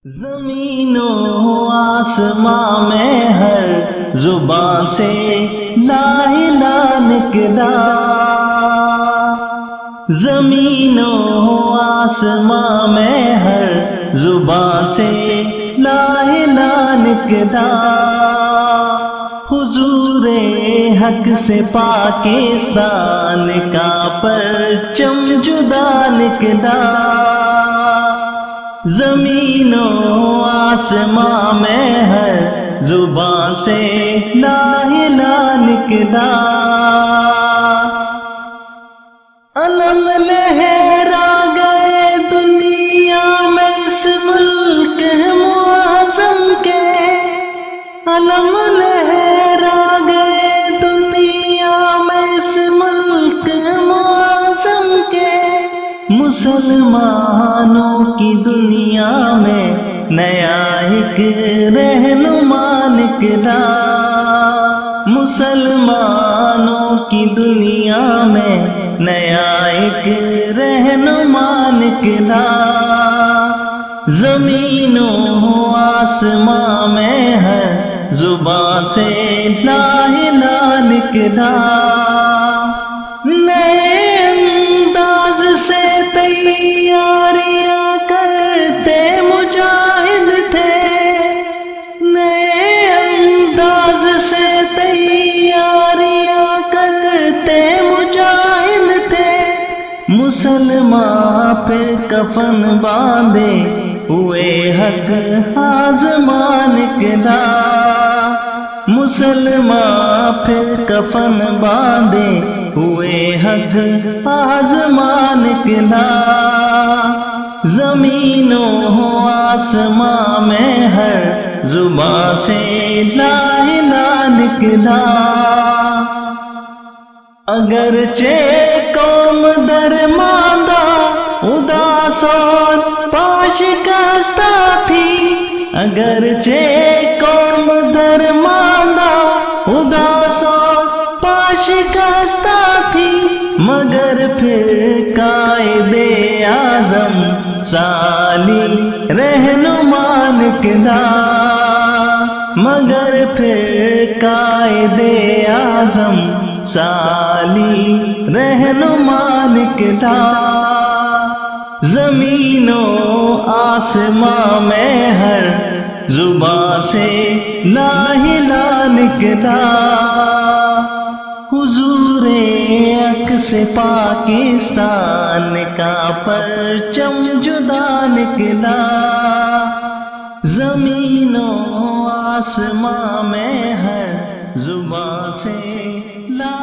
زمین و آسمان میں ہر زبان سے لا الہ نکلا، زمین و آسمان میں ہر زبان سے لا الہ نکلا، حضور حق سے پاکستان کا پرچم جدا نکلا، زمین و آسمان میں ہر زبان سے لا الہ نکلا، علم لہرا گئے دنیا میں اس ملک معظم کے، علم لہرا گئے دنیا میں اس ملک معظم کے، مسلمانوں کی دنیا میں نیا ایک رہنما نکلا، مسلمانوں کی دنیا میں نیا ایک رہنما نکلا، زمین و آسمان میں ہر زبان سے لا الہ نکلا، تیاریاں کرتے مجاہد تھے، نئے انداز سے تیاریاں کرتے مجاہد تھے، مسلمان پھر کفن باندھے ہوئے حق آزمان نکلا، مسلمان پھر کفن باندھے ہوئے حق آزمان نکلا، زمین و آسمان میں ہر زبان سے لا الہ نکلا، اگرچہ قوم درماندہ اداس اور پاشکستہ تھی، اگرچہ قوم درماندہ اداس اور پاشکستہ تھی، مگر پھر قائد اعظم سالی رہنما نکلا، مگر پھر قائد اعظم سالی رہنما نکلا، زمین و آسمان میں ہر زبان سے لا الہ نکلا، حضور حق سے پاکستان کا پرچم جدا نکلا، زمین و آسمان میں ہر زبان سے لا